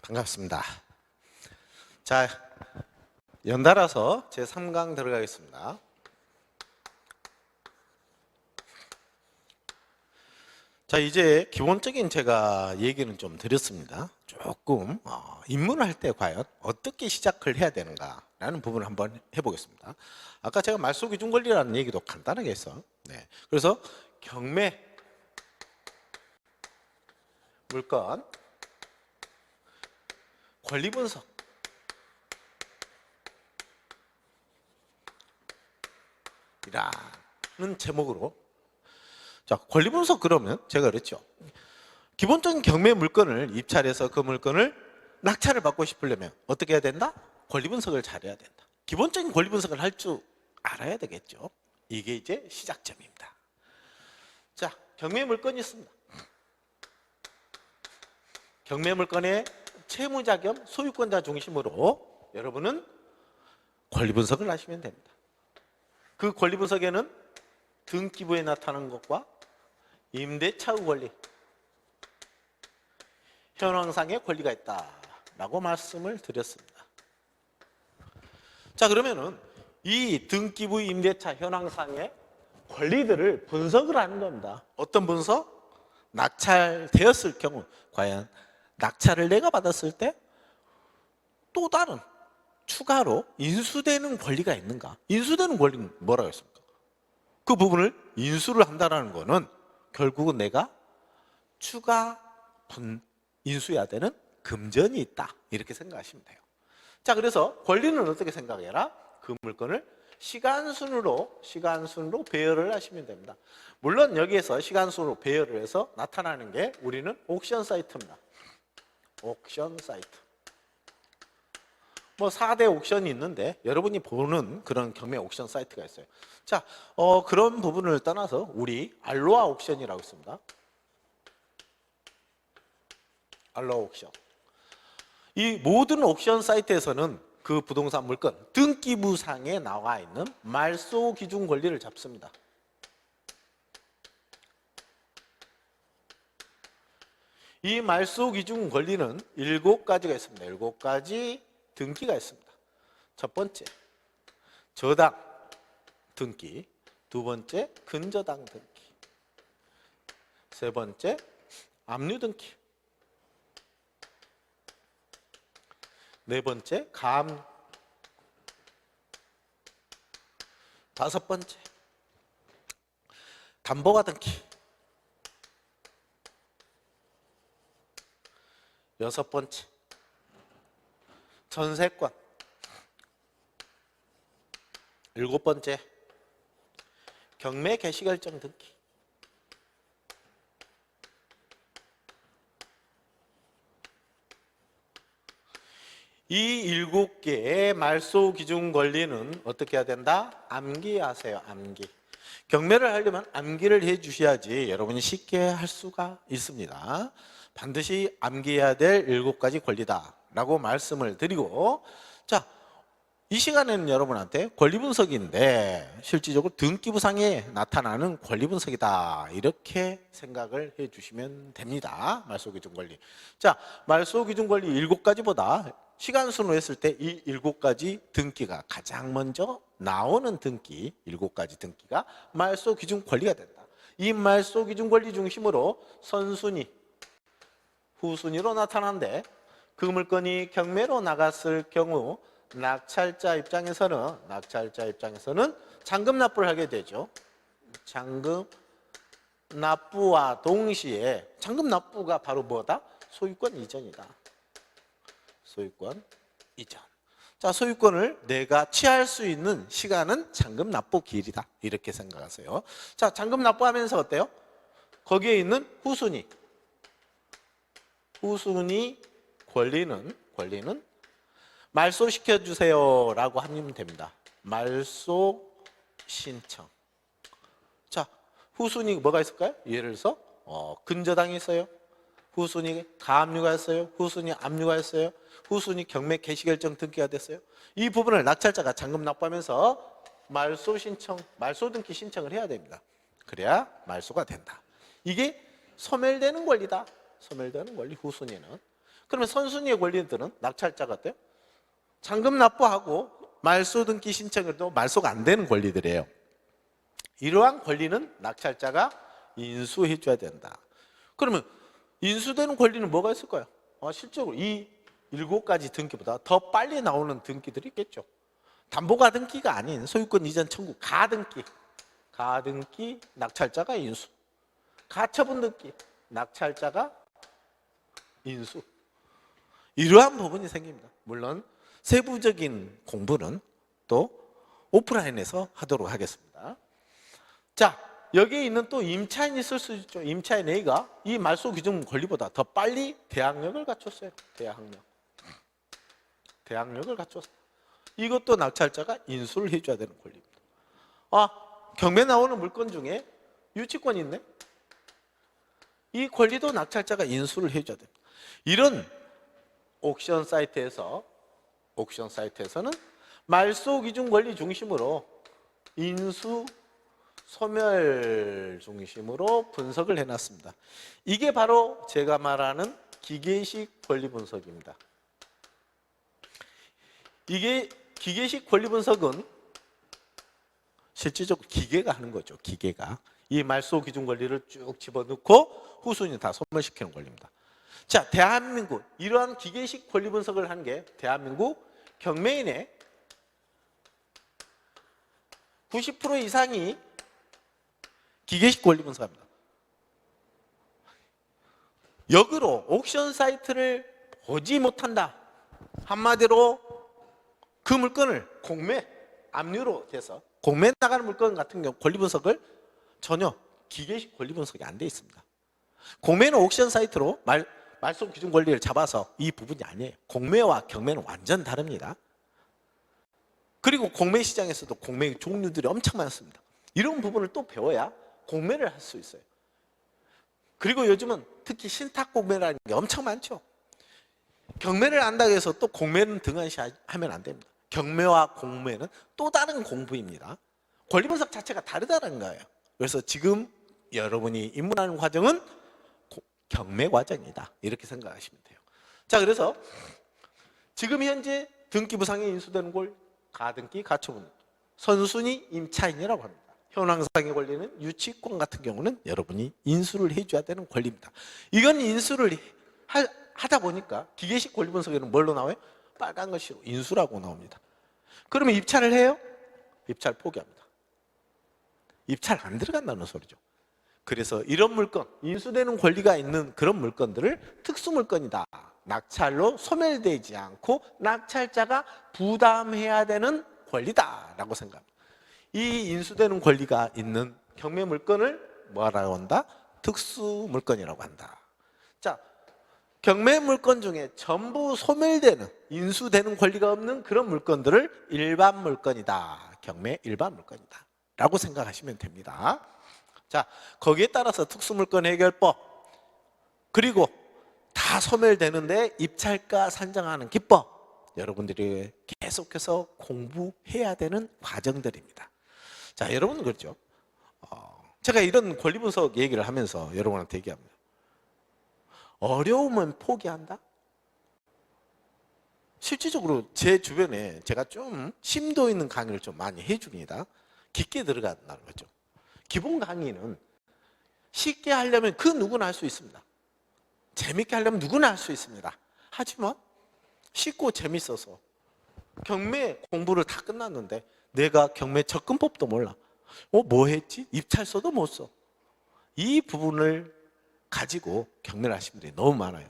반갑습니다. 자, 연달아서 제3강 들어가겠습니다. 자, 이제 기본적인 제가 얘기는 좀 드렸습니다. 조금 입문할 때 과연 어떻게 시작을 해야 되는가라는 부분을 한번 해보겠습니다. 아까 제가 말소기준권리라는 얘기도 간단하게 했어. 네. 그래서 경매, 물건, 권리분석, 이라는 제목으로, 자, 권리분석. 그러면 제가 그랬죠, 기본적인 경매 물건을 입찰해서 그 물건을 낙찰을 받고 싶으려면 어떻게 해야 된다? 권리분석을 잘해야 된다. 기본적인 권리분석을 할 줄 알아야 되겠죠. 이게 이제 시작점입니다. 자, 경매 물건이 있습니다. 경매 물건의 채무자 겸 소유권자 중심으로 여러분은 권리분석을 하시면 됩니다. 그 권리분석에는 등기부에 나타나는 것과 임대차의 권리, 현황상의 권리가 있다라고 말씀을 드렸습니다. 자, 그러면은 이 등기부, 임대차, 현황상의 권리들을 분석을 하는 겁니다. 어떤 분석? 낙찰되었을 경우 과연 낙찰을 내가 받았을 때 또 다른 추가로 인수되는 권리가 있는가? 인수되는 권리는 뭐라고 했습니까? 그 부분을 인수를 한다는 거는 결국은 내가 추가 인수해야 되는 금전이 있다, 이렇게 생각하시면 돼요. 자, 그래서 권리는 어떻게 생각해라? 그 물건을 시간순으로 배열을 하시면 됩니다. 물론 여기에서 시간순으로 배열을 해서 나타나는 게 우리는 옥션 사이트입니다. 옥션 사이트. 뭐 4대 옥션이 있는데 여러분이 보는 그런 경매 옥션 사이트가 있어요. 자, 그런 부분을 떠나서 우리 알로아 옥션이라고 있습니다. 알로아 옥션. 이 모든 옥션 사이트에서는 그 부동산 물건 등기부상에 나와 있는 말소 기준 권리를 잡습니다. 이 말소 기준 권리는 7가지가 있습니다. 7가지 등기가 있습니다. 첫 번째, 저당 등기. 두 번째, 근저당 등기. 세 번째, 압류 등기. 네 번째, 가압류. 다섯 번째, 담보가 등기. 여섯 번째, 전세권. 일곱 번째, 경매 개시결정 등기. 이 7개의 말소 기준 권리는 어떻게 해야 된다? 암기하세요. 암기. 경매를 하려면 암기를 해 주셔야지 여러분이 쉽게 할 수가 있습니다. 반드시 암기해야 될 7가지 권리다 라고 말씀을 드리고, 자, 이 시간에는 여러분한테 권리분석인데 실질적으로 등기부상에 나타나는 권리분석이다, 이렇게 생각을 해 주시면 됩니다. 말소기준 권리. 자, 말소기준 권리 7가지보다 시간순으로 했을 때 이 7가지 등기가 가장 먼저 나오는 등기, 7가지 등기가 말소기준 권리가 된다. 이 말소기준 권리 중심으로 선순위, 후순위로 나타나는데, 그 물건이 경매로 나갔을 경우 낙찰자 입장에서는 잔금 납부를 하게 되죠. 잔금 납부와 동시에, 잔금 납부가 바로 뭐다? 소유권 이전이다. 소유권 이전. 자, 소유권을 내가 취할 수 있는 시간은 잔금 납부 기일이다, 이렇게 생각하세요. 자, 잔금 납부하면서 어때요? 거기에 있는 후순위 권리는 말소시켜 주세요 라고 하면 됩니다. 말소 신청. 자, 후순위 뭐가 있을까요? 예를 들어서 근저당이 있어요. 후순위 가압류가 있어요. 후순위 압류가 있어요. 후순위 경매 개시결정 등기가 됐어요. 이 부분을 낙찰자가 잔금 납부하면서 말소 등기 신청을 해야 됩니다. 그래야 말소가 된다. 이게 소멸되는 권리다. 소멸되는 권리, 후순위는. 그러면 선순위의 권리들은 낙찰자가 어때요? 잔금 납부하고 말소 등기 신청해도 말소가 안 되는 권리들이에요. 이러한 권리는 낙찰자가 인수해 줘야 된다. 그러면 인수되는 권리는 뭐가 있을까요? 실제로 이 7가지 등기보다 더 빨리 나오는 등기들이 있겠죠. 담보가 등기가 아닌 소유권 이전 청구 가등기, 가등기 낙찰자가 인수, 가처분 등기 낙찰자가 인수. 이러한 부분이 생깁니다. 물론 세부적인 공부는 또 오프라인에서 하도록 하겠습니다. 자, 여기에 있는 또 임차인이 있을 수 있죠. 임차인 A가 이 말소 기준 권리보다 더 빨리 대항력을 갖췄어요. 대항력을 갖췄어요. 이것도 낙찰자가 인수를 해줘야 되는 권리입니다. 경매 나오는 물건 중에 유치권이 있네. 이 권리도 낙찰자가 인수를 해줘야 됩니다. 이런 옥션 사이트에서는 말소 기준 권리 중심으로 인수 소멸 중심으로 분석을 해놨습니다. 이게 바로 제가 말하는 기계식 권리 분석입니다. 이게 기계식 권리 분석은 실질적으로 기계가 하는 거죠. 기계가 이 말소 기준 권리를 쭉 집어넣고 후순위 다 소멸시키는 권리입니다. 자, 대한민국 이러한 기계식 권리 분석을 한 게 대한민국 경매인의 90% 이상이 기계식 권리 분석합니다. 역으로 옥션 사이트를 보지 못한다. 한마디로 그 물건을 공매, 압류로 돼서 공매 나가는 물건 같은 경우 권리 분석을 전혀 기계식 권리 분석이 안 돼 있습니다. 공매는 옥션 사이트로 말소 기준 권리를 잡아서 이 부분이 아니에요. 공매와 경매는 완전 다릅니다. 그리고 공매 시장에서도 공매의 종류들이 엄청 많습니다. 이런 부분을 또 배워야 공매를 할 수 있어요. 그리고 요즘은 특히 신탁 공매라는 게 엄청 많죠. 경매를 안다고 해서 또 공매는 등한시하면 안 됩니다. 경매와 공매는 또 다른 공부입니다. 권리 분석 자체가 다르다는 거예요. 그래서 지금 여러분이 입문하는 과정은 경매 과정이다. 이렇게 생각하시면 돼요. 자, 그래서 지금 현재 등기부상에 인수되는 걸 가등기, 가처분, 선순위 임차인이라고 합니다. 현황상의 권리는 유치권 같은 경우는 여러분이 인수를 해줘야 되는 권리입니다. 이건 인수를 하다 보니까 기계식 권리 분석에는 뭘로 나와요? 빨간 글씨로 인수라고 나옵니다. 그러면 입찰을 해요? 입찰 포기합니다. 입찰 안 들어간다는 소리죠. 그래서 이런 물건, 인수되는 권리가 있는 그런 물건들을 특수물건이다. 낙찰로 소멸되지 않고 낙찰자가 부담해야 되는 권리다라고 생각합니다. 이 인수되는 권리가 있는 경매 물건을 뭐라고 한다? 특수물건이라고 한다. 자, 경매 물건 중에 전부 소멸되는, 인수되는 권리가 없는 그런 물건들을 일반 물건이다. 경매 일반 물건이다 라고 생각하시면 됩니다. 자, 거기에 따라서 특수물건 해결법, 그리고 다 소멸되는데 입찰가 산정하는 기법, 여러분들이 계속해서 공부해야 되는 과정들입니다. 자, 여러분은 그렇죠. 제가 이런 권리 분석 얘기를 하면서 여러분한테 얘기합니다. 어려우면 포기한다? 실질적으로 제 주변에 제가 좀 심도 있는 강의를 좀 많이 해줍니다. 깊게 들어간다는 거죠. 기본 강의는 쉽게 하려면 그 누구나 할 수 있습니다. 재밌게 하려면 누구나 할 수 있습니다. 하지만 쉽고 재밌어서 경매 공부를 다 끝났는데 내가 경매 접근법도 몰라. 뭐 했지? 입찰서도 못 써. 이 부분을 가지고 경매를 하시는 분들이 너무 많아요.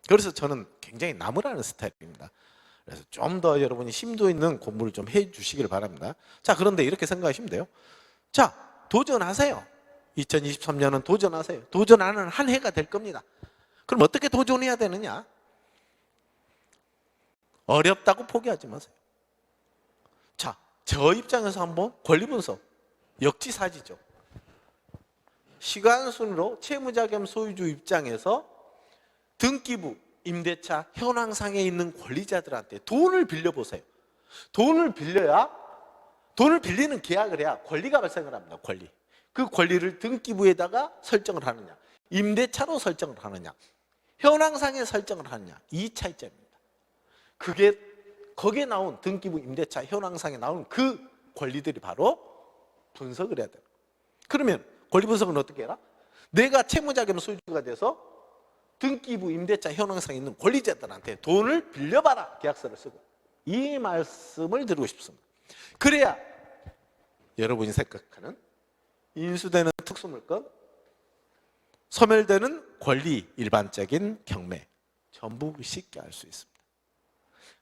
그래서 저는 굉장히 나무라는 스타일입니다. 그래서 좀 더 여러분이 심도 있는 공부를 좀 해주시길 바랍니다. 자, 그런데 이렇게 생각하시면 돼요. 자, 도전하세요. 2023년은 도전하세요. 도전하는 한 해가 될 겁니다. 그럼 어떻게 도전해야 되느냐? 어렵다고 포기하지 마세요. 자, 저 입장에서 한번 권리 분석, 역지사지죠. 시간 순으로 채무자 겸 소유주 입장에서 등기부, 임대차, 현황상에 있는 권리자들한테 돈을 빌려보세요. 돈을 빌리는 계약을 해야 권리가 발생을 합니다. 권리. 그 권리를 등기부에다가 설정을 하느냐, 임대차로 설정을 하느냐, 현황상에 설정을 하느냐, 이 차이점입니다. 그게 거기에 나온 등기부 임대차 현황상에 나온 그 권리들이 바로 분석을 해야 돼요. 그러면 권리 분석은 어떻게 해라? 내가 채무자금 소유주가 돼서 등기부 임대차 현황상에 있는 권리자들한테 돈을 빌려봐라, 계약서를 쓰고. 이 말씀을 드리고 싶습니다. 그래야 여러분이 생각하는 인수되는 특수물건, 소멸되는 권리, 일반적인 경매 전부 쉽게 알 수 있습니다.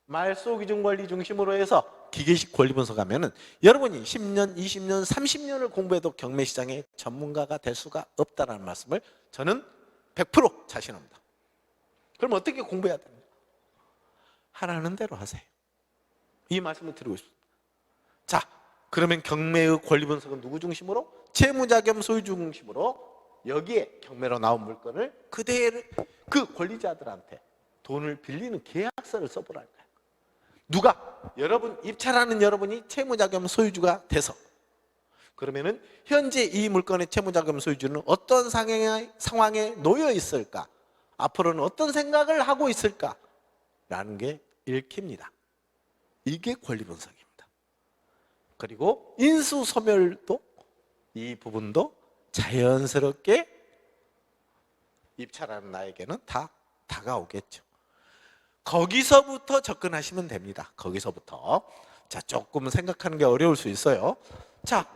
말소기준 권리 중심으로 해서 기계식 권리 분석하면은 여러분이 10년, 20년, 30년을 공부해도 경매 시장의 전문가가 될 수가 없다는 말씀을 저는 100% 자신합니다. 그럼 어떻게 공부해야 됩니까? 하라는 대로 하세요. 이 말씀을 드리고 싶습니다. 자, 그러면 경매의 권리 분석은 누구 중심으로? 채무자 겸 소유주 중심으로 여기에 경매로 나온 물건을 그대로 그 권리자들한테 돈을 빌리는 계약서를 써보라는 거예요. 누가? 여러분, 입찰하는 여러분이 채무자 겸 소유주가 돼서, 그러면은 현재 이 물건의 채무자 겸 소유주는 어떤 상황에 놓여 있을까? 앞으로는 어떤 생각을 하고 있을까? 라는 게 읽힙니다. 이게 권리 분석입니다. 그리고 인수소멸도 이 부분도 자연스럽게 입찰하는 나에게는 다 다가오겠죠. 거기서부터 접근하시면 됩니다. 거기서부터. 자, 조금 생각하는 게 어려울 수 있어요. 자,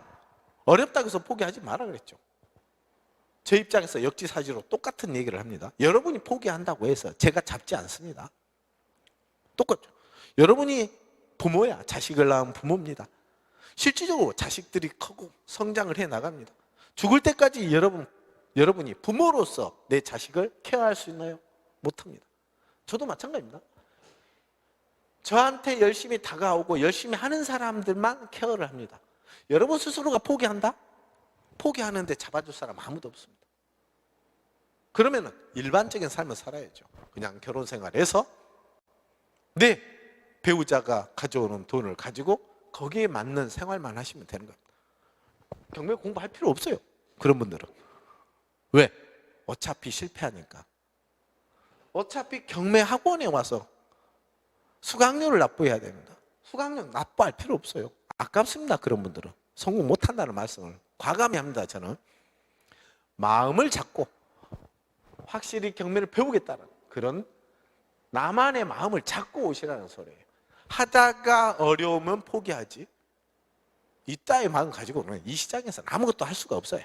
어렵다고 해서 포기하지 마라 그랬죠. 제 입장에서 역지사지로 똑같은 얘기를 합니다. 여러분이 포기한다고 해서 제가 잡지 않습니다. 똑같죠. 여러분이 부모야, 자식을 낳은 부모입니다. 실질적으로 자식들이 크고 성장을 해 나갑니다. 죽을 때까지 여러분이 부모로서 내 자식을 케어할 수 있나요? 못합니다. 저도 마찬가지입니다. 저한테 열심히 다가오고 열심히 하는 사람들만 케어를 합니다. 여러분 스스로가 포기한다? 포기하는데 잡아줄 사람 아무도 없습니다. 그러면은 일반적인 삶을 살아야죠. 그냥 결혼 생활에서 내 배우자가 가져오는 돈을 가지고 거기에 맞는 생활만 하시면 되는 겁니다. 경매 공부할 필요 없어요. 그런 분들은. 왜? 어차피 실패하니까. 어차피 경매 학원에 와서 수강료를 납부해야 됩니다. 수강료 납부할 필요 없어요. 아깝습니다. 그런 분들은. 성공 못한다는 말씀을 과감히 합니다. 저는. 마음을 잡고 확실히 경매를 배우겠다는 그런 나만의 마음을 잡고 오시라는 소리예요. 하다가 어려우면 포기하지, 이따의 마음 가지고는 이 시장에서는 아무것도 할 수가 없어요.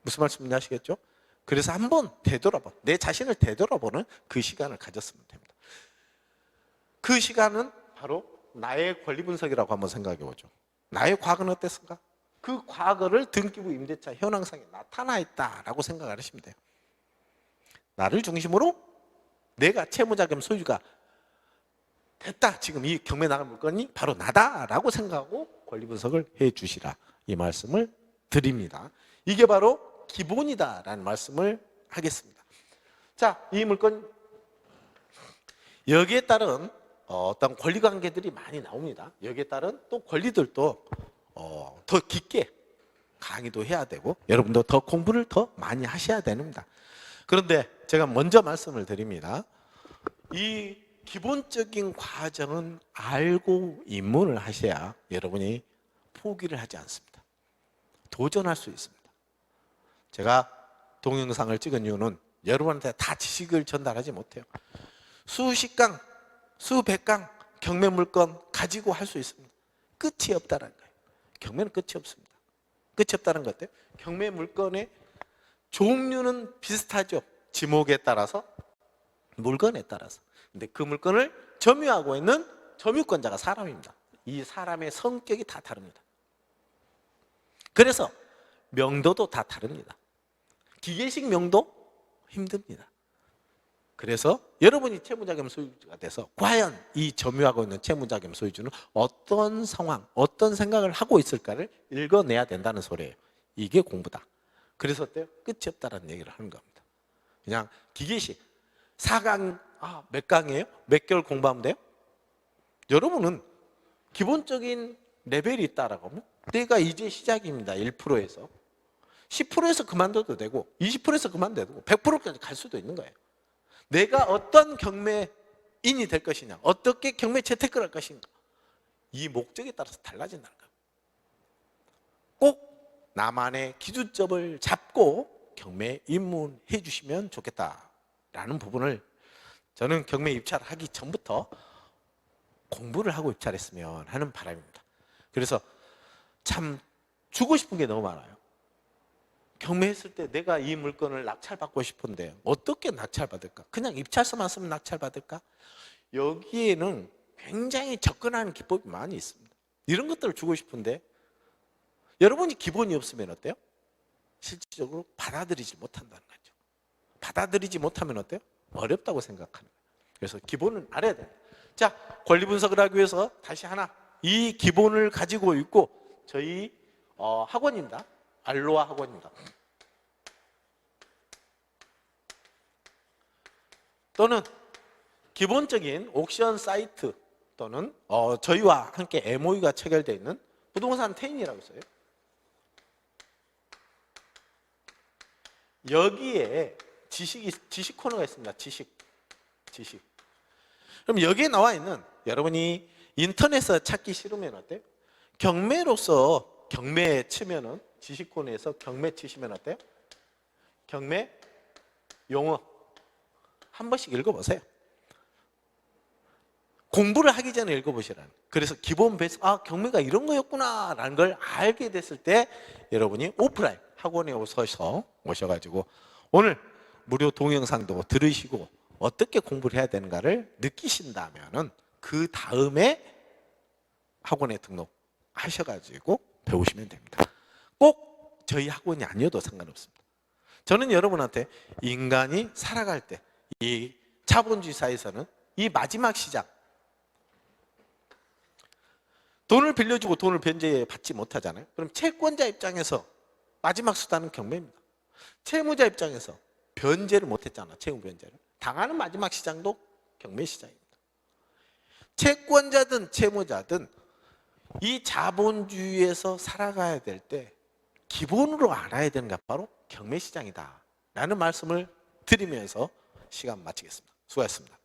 무슨 말씀인지 아시겠죠? 그래서 한번 내 자신을 되돌아보는 그 시간을 가졌으면 됩니다. 그 시간은 바로 나의 권리 분석이라고 한번 생각해 보죠. 나의 과거는 어땠을까? 그 과거를 등기부 임대차 현황상에 나타나 있다라고 생각을 하시면 돼요. 나를 중심으로 내가 채무자 겸 소유주가 됐다, 지금 이 경매 나갈 물건이 바로 나다라고 생각하고 권리 분석을 해 주시라, 이 말씀을 드립니다. 이게 바로 기본이다라는 말씀을 하겠습니다. 자, 이 물건 여기에 따른 어떤 권리관계들이 많이 나옵니다. 여기에 따른 또 권리들도 더 깊게 강의도 해야 되고 여러분도 더 공부를 더 많이 하셔야 됩니다. 그런데 제가 먼저 말씀을 드립니다. 이 기본적인 과정은 알고 입문을 하셔야 여러분이 포기를 하지 않습니다. 도전할 수 있습니다. 제가 동영상을 찍은 이유는 여러분한테 다 지식을 전달하지 못해요. 수십 강, 수백 강 경매 물건 가지고 할 수 있습니다. 끝이 없다는 거예요. 경매는 끝이 없습니다. 끝이 없다는 것 같아요. 경매 물건의 종류는 비슷하죠. 지목에 따라서, 물건에 따라서. 근데 그 물건을 점유하고 있는 점유권자가 사람입니다. 이 사람의 성격이 다 다릅니다. 그래서 명도도 다 다릅니다. 기계식 명도 힘듭니다. 그래서 여러분이 채무자 겸 소유주가 돼서 과연 이 점유하고 있는 채무자 겸 소유주는 어떤 상황, 어떤 생각을 하고 있을까를 읽어내야 된다는 소리예요. 이게 공부다. 그래서 어때요? 끝이 없다는 얘기를 하는 겁니다. 그냥 기계식 4강, 몇 강이에요? 몇 개월 공부하면 돼요? 여러분은 기본적인 레벨이 있다라고 하면 내가 이제 시작입니다. 1%에서 10%에서 그만둬도 되고 20%에서 그만둬도 되고 100%까지 갈 수도 있는 거예요. 내가 어떤 경매인이 될 것이냐, 어떻게 경매 채택을 할 것인가, 이 목적에 따라서 달라진다는 거예요. 꼭 나만의 기준점을 잡고 경매에 입문해 주시면 좋겠다라는 부분을 저는 경매 입찰을 하기 전부터 공부를 하고 입찰했으면 하는 바람입니다. 그래서 참 주고 싶은 게 너무 많아요. 경매했을 때 내가 이 물건을 낙찰받고 싶은데 어떻게 낙찰받을까? 그냥 입찰서만 쓰면 낙찰받을까? 여기에는 굉장히 접근하는 기법이 많이 있습니다. 이런 것들을 주고 싶은데 여러분이 기본이 없으면 어때요? 실질적으로 받아들이지 못한다는 거죠. 받아들이지 못하면 어때요? 어렵다고 생각하는 거예요. 그래서 기본을 알아야 돼요. 자, 권리 분석을 하기 위해서 다시 하나 이 기본을 가지고 있고 저희 학원입니다. 알로아 학원입니다. 또는 기본적인 옥션 사이트 또는 저희와 함께 MOU가 체결되어 있는 부동산 테인이라고 있어요. 여기에 지식 코너가 있습니다. 지식. 그럼 여기에 나와 있는 여러분이 인터넷에서 찾기 싫으면 어때요? 경매로서 경매 치면은 지식 코너에서 경매 치시면 어때요? 경매 용어 한 번씩 읽어보세요. 공부를 하기 전에 읽어보시라는. 그래서 기본 베이스, 경매가 이런 거였구나 라는 걸 알게 됐을 때 여러분이 오프라인 학원에 오셔가지고 오늘 무료 동영상도 들으시고 어떻게 공부를 해야 되는가를 느끼신다면은 그 다음에 학원에 등록하셔가지고 배우시면 됩니다. 꼭 저희 학원이 아니어도 상관없습니다. 저는 여러분한테 인간이 살아갈 때 이 자본주의 사회에서는 이 마지막 시장, 돈을 빌려주고 돈을 변제받지 못하잖아요. 그럼 채권자 입장에서 마지막 수단은 경매입니다. 채무자 입장에서 변제를 못했잖아. 채무 변제를 당하는 마지막 시장도 경매 시장입니다. 채권자든 채무자든 이 자본주의에서 살아가야 될 때 기본으로 알아야 되는 게 바로 경매 시장이다 라는 말씀을 드리면서 시간 마치겠습니다. 수고하셨습니다.